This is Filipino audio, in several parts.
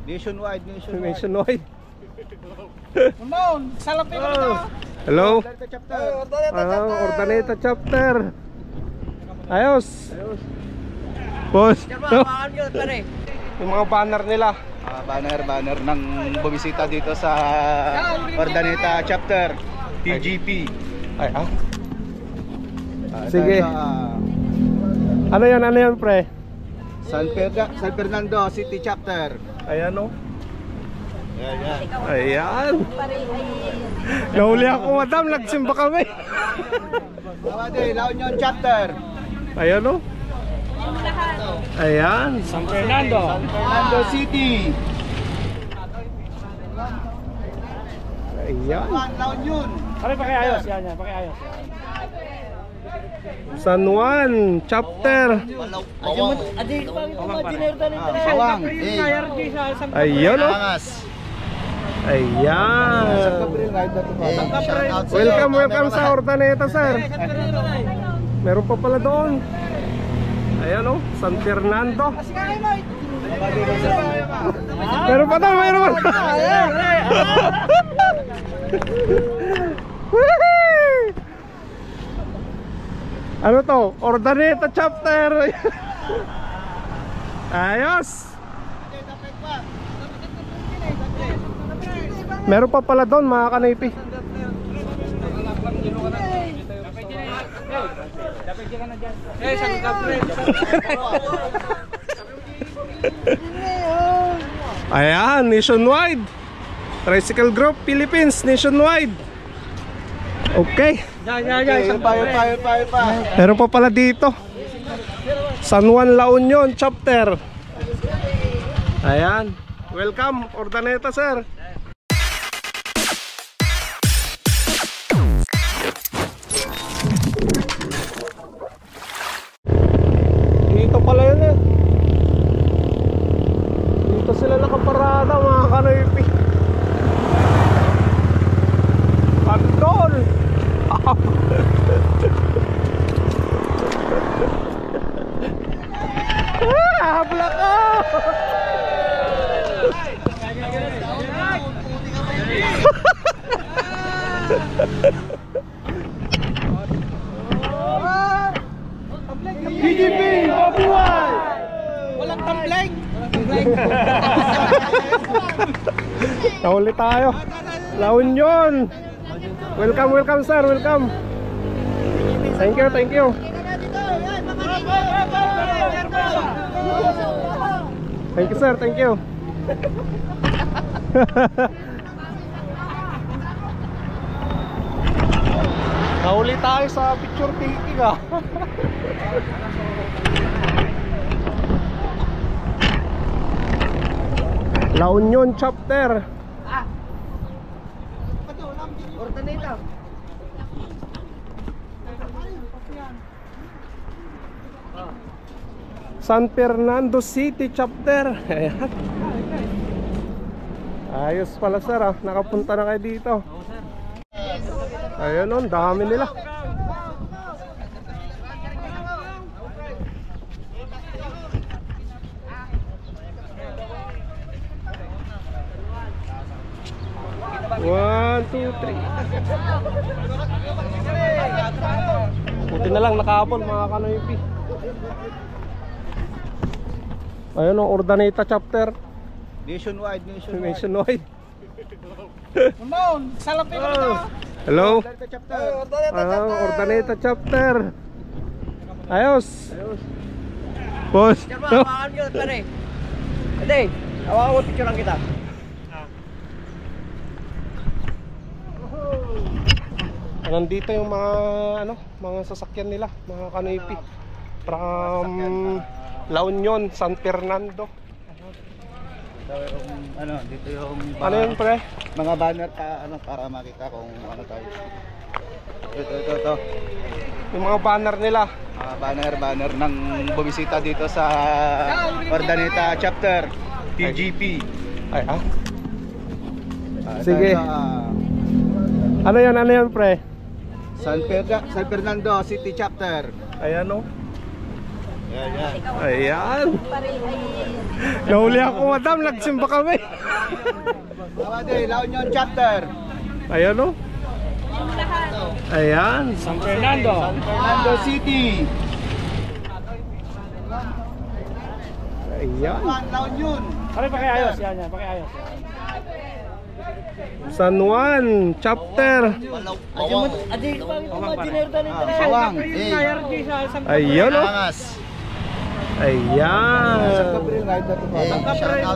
Nationwide. Salapin mo ito. Hello. Ordaneta Ordaneta chapter. Ayos. Boss. Yung mga banner nila. Banner ng bumisita dito sa Ordaneta chapter TGP. Ay, sige. Ano yan pre? San Fernando City chapter. Ayan o. Ayan. Ayan. Nahuli ako madam, nagsimba kami. La Union chapter. Ayan o. Ayan. San Fernando City. Ayan. La Union. Pakiayos yan, pakiayos. San Juan chapter. Bawang. Ayun o. Ayan. Welcome sa Ordaneta, sir. Meron pa pala doon. Ayan o, San Fernando. Meron pa doon, meron pa. Ano to? Ordaneta chapter. Ayos. Meron pa pala doon mga kanaypi. Ayan, nationwide. Tricycle Group Philippines, nationwide. Okay. Meron pa pala dito. San Juan La Union chapter. Ayan. Welcome Ordaneta, sir. Dito pala yun eh. Dito sila nakaparada mga kanaypi. Andol. Habla ka. TGP, mabuhay! Walang tambleng. Nahuli tayo. La Union. Welcome sir, welcome. Thank you. Thank you sir, thank you. Nahuli tayo sa picture taking La Union chapter. Ordaneta. San Fernando City chapter. Ayan. Ayos pala sir nakapunta na kayo dito. Ayun o, dami nila. One, two, three. Buti na lang nakahabol mga kanoypi. Ayun o, Ordaneta chapter. Nationwide. Salapin mo ito. Hello. Ordaneta chapter. Ordaneta chapter. Ayos. Boss. Hindi, hawakan mo picture lang kita. Nandito yung mga mga sasakyan nila, mga kanoypi. From La Union, San Fernando. Dito yung Ano yun pre? mga banner para makita kung ano tayo. Ito. Yung mga banner nila. Banner ng bumisita dito sa Ordaneta chapter TGP. Ay sige. Ano yan pre? San Fernando City chapter. Ayan o. Yan, yan. Ayan. Nahuli ako, madam. Nagsimba kami. Tawad eh, La Union chapter. Ayan o. Ayan. San Fernando. San Fernando City. Ayan. La Union. Pare, pakiayos. Yan, pakiayos. San Juan chapter. Bawang. Bawang. Ayan o. Angas. Ayan.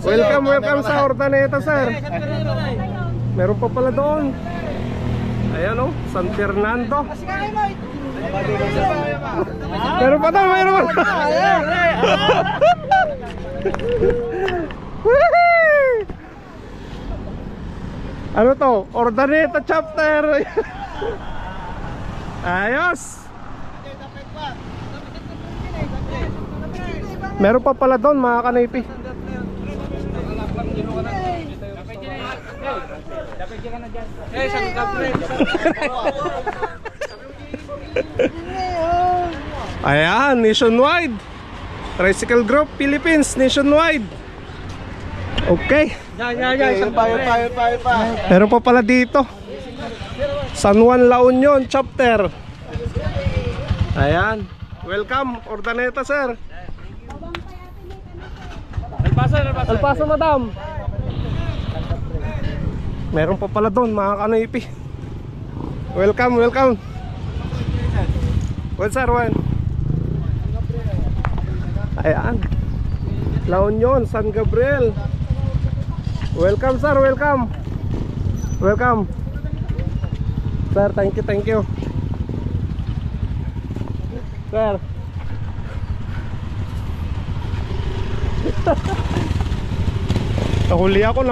Welcome sa Ordaneta, sir. Meron pa pala doon. Ayan o, San Fernando. Meron pa daw, meron pa. Ano to? Ordaneta chapter. Ayos. Meron pa pala doon, mga kanaypi. Ayan, nationwide. Tricycle Group Philippines, nationwide. Okay. Meron pa pala dito. San Juan La Union chapter. Ayan. Welcome, Ordaneta, sir. El Paso, madam. Meron pa pala doon, mga kanaypi. Welcome. Well, sir, when? Ayan. La Union, San Gabriel. Welcome, sir, welcome. Sir, thank you. Sir. Nahuli ako.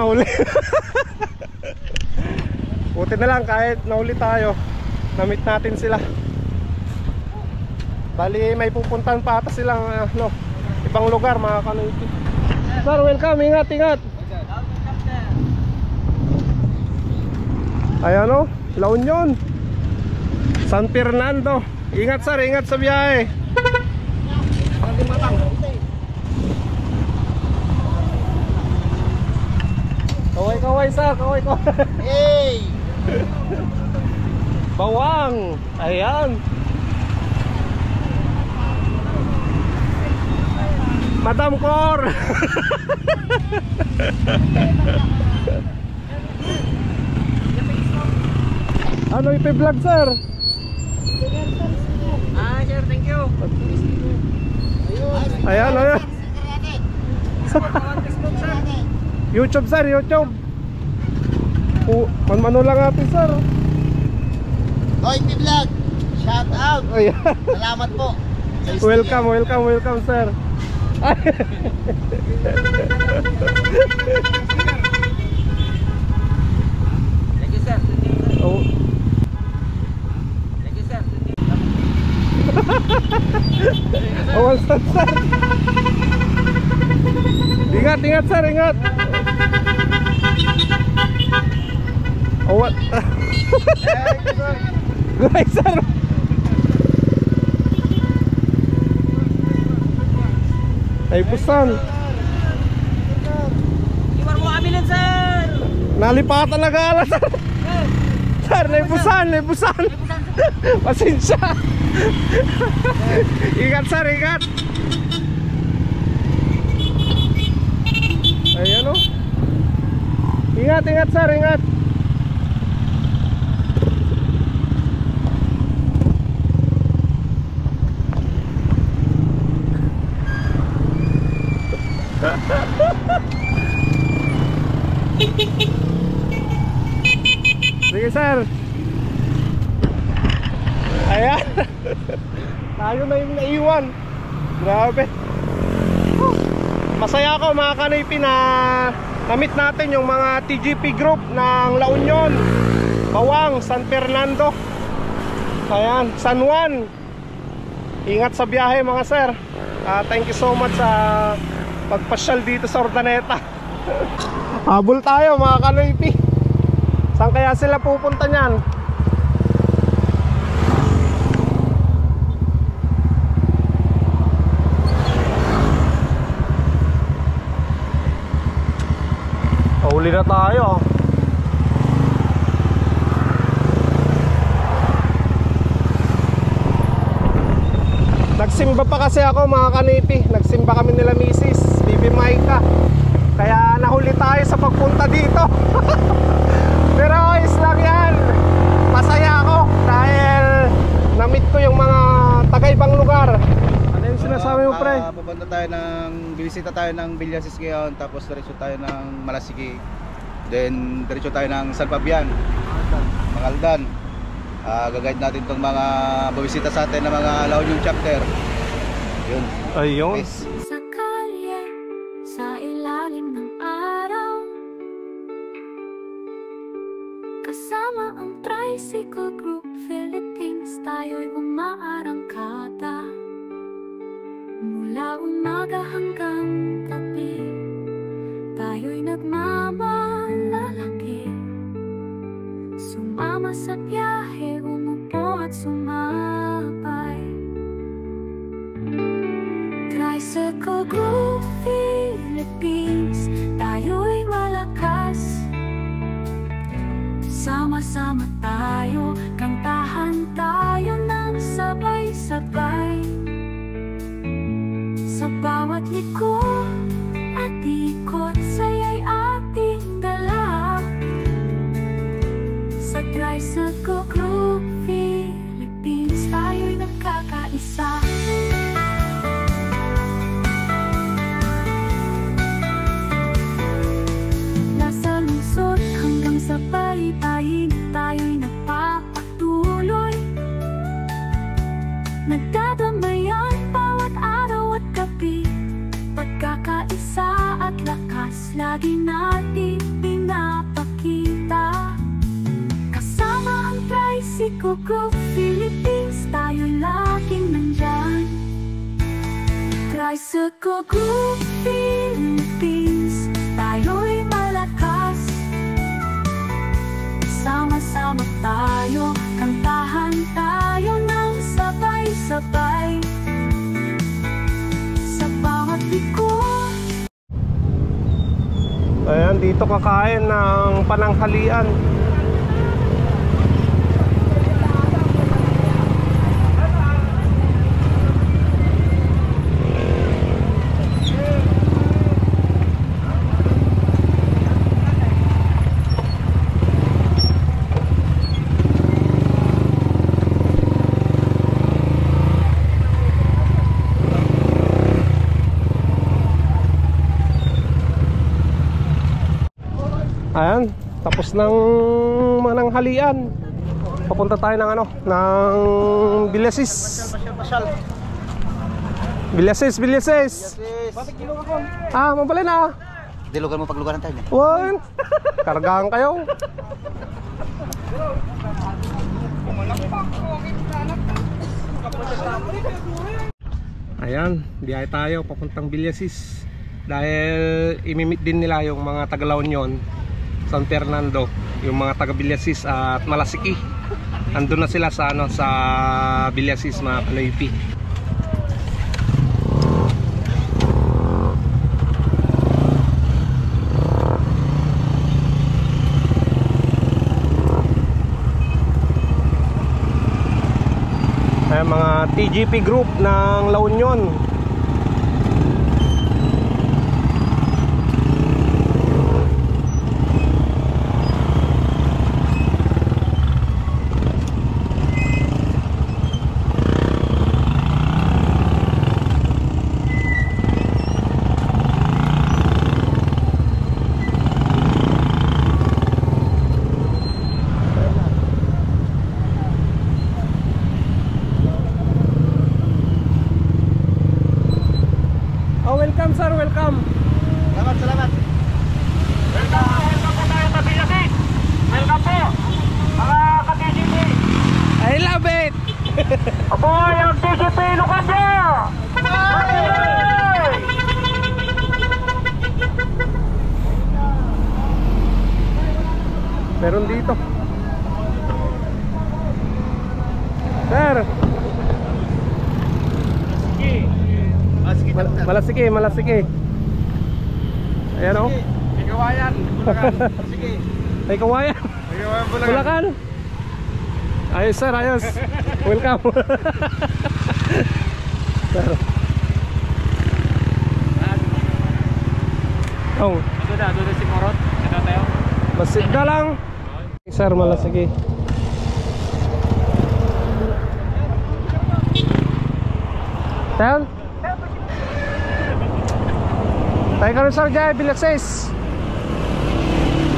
Buti na lang kahit nahuli tayo, na-meet natin sila. Bali may pupuntahan pa ata silang ibang lugar, mga kanaypi. Sir, welcome, ingat. Ayan o, La Union, San Fernando. Ingat, sir, ingat sa biyahe. Kaway, sir, kaway. Hey! Bawang. Ayan. Madam Cor. Ano ipi-vlog, sir? Sir, thank you. Ayan. YouTube, sir, YouTube. Man-mano lang natin, sir. Hoy, P-Vlog! Shout out! Ayan. Salamat po. Welcome, sir. Thank you, sir. Oh. Thank you, sir. One stop, sir. Ingat, sir, ingat. Oh, what? Guys, sir. Ay, pusan. Iwan mo kami nun, sir. Nalipatan na gala, sir. Sir, naipusan. Pasensya. Ingat, sir, ingat. Ayan o. Ingat, sir, ingat. Sige, sir. Ayan. Tayo na yung naiwan. Grabe. Masaya ako, mga kanaypi, na na-meet natin yung mga TGP group ng La Union, Bawang, San Fernando. Ayan, San Juan. Ingat sa biyahe, mga sir. Thank you so much sa pagpasyal dito sa Ordaneta. Habol tayo, mga kanaypi. Saan kaya sila pupunta niyan? Huli na tayo. Nagsimba pa kasi ako mga kanipi. Nagsimba kami nila Mrs. Bibi Maika. Kaya nahuli tayo sa pagpunta dito. Pero is lang yan. Masaya ako dahil na-meet ko yung mga taga-ibang lugar. Ano yung sinasabi mo, pre? Pupunta tayo binisita tayo ng Villasis ngayon, tapos diretso tayo ng Malasigi. Then diretso tayo ng San Fabian, Mangaldan. Gagayad natin itong mga bumisita sa atin ng mga La Union chapter. Yun. Ayun. Peace. Sa kalye, sa ilalim ng araw, kasama ang Tricycle Group Philippines, tayo'y umaarangkada. Mula umaga hanggang gabi, tayo'y nagmamalalaki. Sumama sa biyahe, umupo at sumabay. Tricycle Group Philippines, tayo'y malakas. Sama-sama tayo, kantahan tayo ng sabay-sabay. Sa bawat liko at ikot, saya'y ating dala. Sa Tricycle Group Philippines, tayo'y nagkakaisa. Nasa lungsod hanggang sa baybayin, tayo'y nagpapatuloy. Nagdadamayan bawat araw at gabi, pagkakaisa at lakas lagi natin pinapakita. Kasama ang Tricycle Group Philippines, tayo laging nandyan. Tricycle Group Philippines, tayo'y malakas. Sama-sama tayo, kantahan tayo ng sabay-sabay. Sa bawat likod. Ayan, dito kakain ng pananghalian. Ayan, tapos ng mananghalian. Papunta tayo ng ng Villasis. Villasis. Mabali na. Dilugan mo paglugaran tayo. One. Kargahan kayo. Ayan, biyahe tayo papuntang Villasis. Dahil imimit din nila yung mga taga La Union, San Fernando, yung mga taga Villasis at Malasiki. Andun na sila sa sa Villasis, mga kanoypi. Ay, mga TGP group ng La Union. Welcome sir, welcome. Salamat. Welcome po tayo sa Villasis. Welcome po, mga ka-TGP. I love it. Ako yung TGP Lucambia. Meron dito. Sir. Malasiki. Ayan o. kawayan, Bulacan. Sige. May kawayan. May kawayan Bulacan. Bulacan. Ayos sir, ayos. Welcome. Sir. Oh. Doon si Morot. Ito tayo. Masig ka lang. Sir, malasigi. Tayo? Tayo ka rin sir, Jai, Bilases.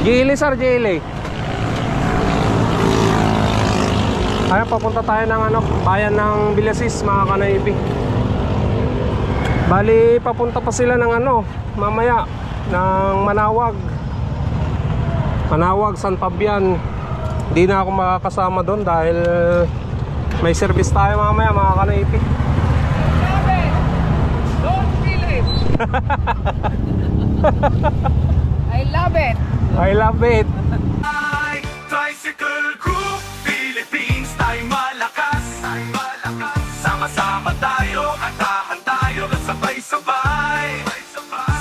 Gili sir, Gili. Ay, papunta tayo ng ano, bayan ng Bilases, mga kanaipi. Bali, papunta pa sila ng ano, mamaya, ng Manawag, San Fabian. Hindi na ako makakasama doon dahil may service tayo mamaya, mga kanaipi. Don't feel it. I love it. I love it. Tricycle Group Philippines, tayo malakas. Sama-sama tayo, kantahan tayo, sabay-sabay.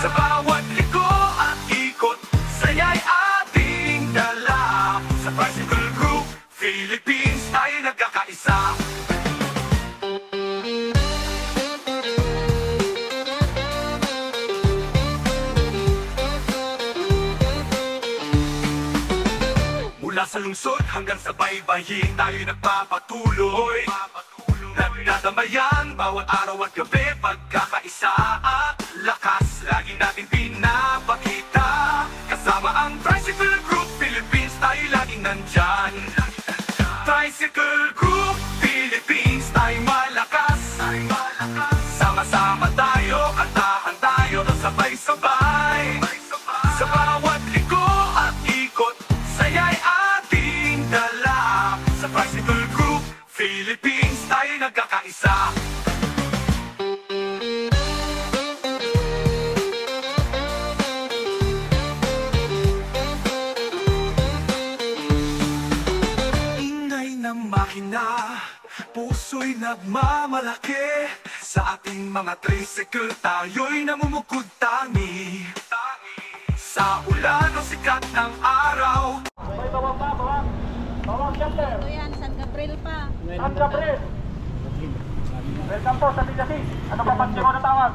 Sa bawat liko at ikot, saya'y ating dala. Sa Tricycle Group Philippines, tayo nagkakaisa. Mula sa lungsod hanggang sa baybayin, tayo nagpapatuloy. Nagdadamayan bawat araw at gabi, pagkakaisa at lakas lagi natin pinapakita. Kasama ang Tricycle Group Philippines, tayo laging nandyan. Tricycle Group Philippines, tayo malakas. Sama-sama tayo, kantahan tayo, sabay-sabay. Sa bawat liko at ikot, saya'y ating dala. Sa Tricycle Group Philippines, tayo nagkakaisa. Ingay ng makina, puso'y nagmamalaki. Sa ating mga tricycle, tayo'y namumukod tangi. Sa ulan o sikat ng araw, May bawang pa, bawang. Bawang shelter. Ito yan, San Gabriel pa. San Gabriel. Welcome po sa Bilasis. Ano pa pang na tawag?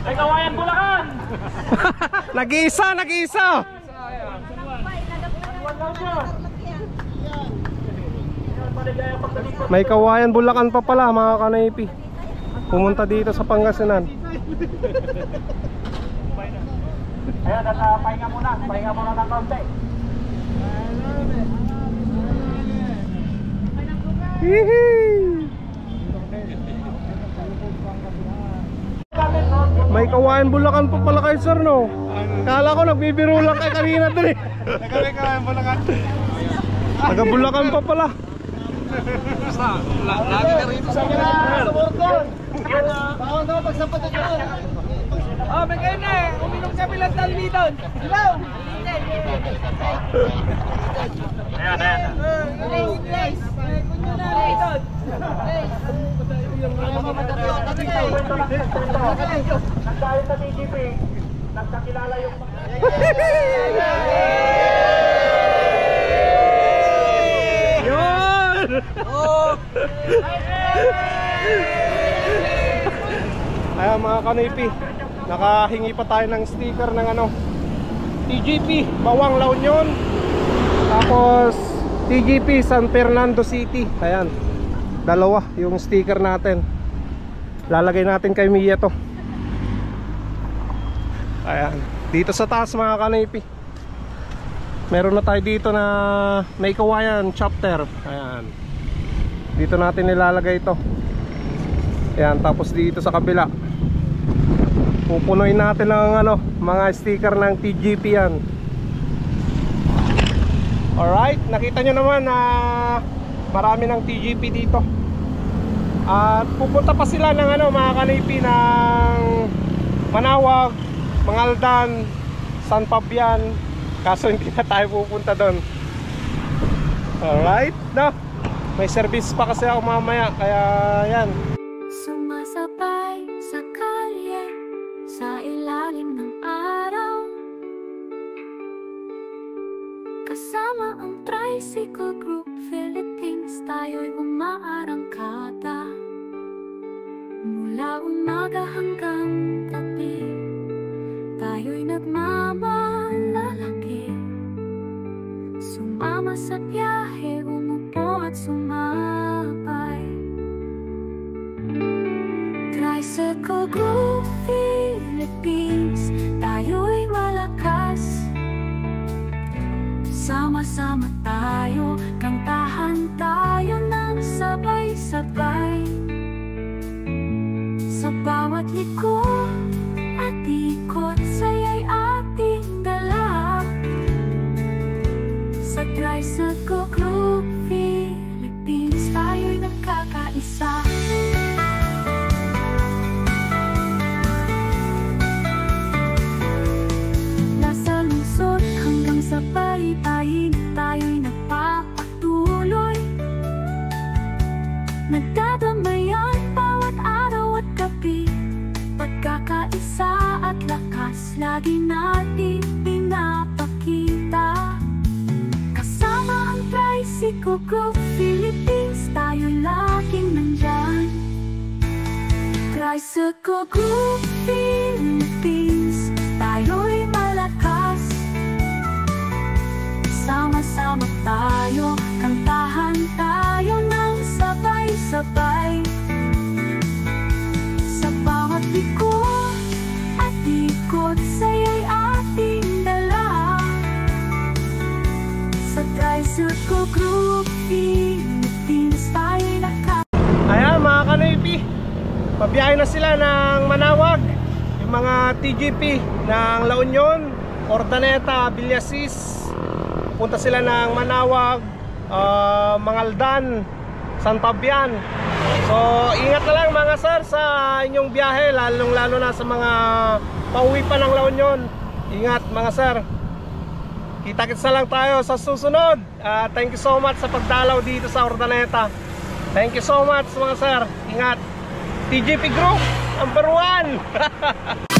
May kawayan Bulacan. Nag-iisa, nag-iisa. May kawayan Bulacan pa pala, mga kanaipi. Pumunta dito sa Pangasinan. Ayan, at pahinga muna ng konti. Hihi! May kawayan Bulacan pa pala kayo sir, no? Kala ko nagbibiro lang kayo kanina dun eh. Nagkawin kawayan Bulacan. Taga Bulacan pa pala. Lagi ka rito sa mga suburgon. Bawang daw pagsapat ito. Oh, may kayo na eh. Uminom ka bilang tali doon. Hello! Ayan, ayan. Guys, kunyo na rin. Nagdahil sa TGP, nagkakilala yung Yun! Ayan mga kanipi, nakahingi pa tayo ng sticker ng ano, TGP Bawang La Union, tapos TGP San Fernando City. Ayan, dalawa yung sticker natin. Lalagay natin kay Mia to. Ayan, dito sa taas mga kanipi, meron na tayo dito na may kawayan chapter. Ayan, dito natin nilalagay ito. Ayan, tapos dito sa kabila pupunuin natin ng ano, mga sticker ng TGP yan. Alright, nakita nyo naman na marami ng TGP dito. At pupunta pa sila ng ano, mga kanipi, ng Manawag, Mangaldan, San Fabian. Kaso hindi na tayo pupunta doon. Alright, no? May service pa kasi ako mamaya, kaya yan. Sumasabay sa kalye, sa ilalim ng araw. Kasama ang Tricycle Group Philippines, tayo'y umaarangkada. Mula umaga hanggang gabi, tayo'y nagmamalalaki. Sumama sa biyahe, umupo at sumabay. Tricycle Group Philippines, tayo'y malakas. Sama-sama tayo, kantahan tayo ng sabay-sabay. Sa bawat liko at ikot, saya'y ating dala. Sa Tricycle Group Philippines, tayo'y nagkakaisa. Nasa lungsod hanggang sa baybayin, tayo'y nagpapatuloy. Nagdadamayan bawat araw at gabi. Pagkakaisa at lakas, lagi natin pinapakita. Kasama ang Tricycle Group Philippines, tayo'y laging nandyan. Tricycle Group Philippines, tayo'y malakas. Sama-sama tayo, kantahan tayo ng sabay-sabay. Sa bawat liko at ikot, saya'y ating dala. Sa Tricycle Group Philippines, tayo'y Ayan mga kanoypi, pabiyahe na sila ng Manawag. Yung mga TGP ng La Union, Ordaneta, Villasis. Punta sila ng Manawag, Mangaldan, San Fabian. So ingat na lang mga sir sa inyong biyahe, lalong lalo na sa mga pauwi pa ng La Union. Ingat mga sir. Kita-kits na lang tayo sa susunod. Thank you so much sa pagdalaw dito sa Ordaneta. Thank you so much mga sir. Ingat. TGP Group #1.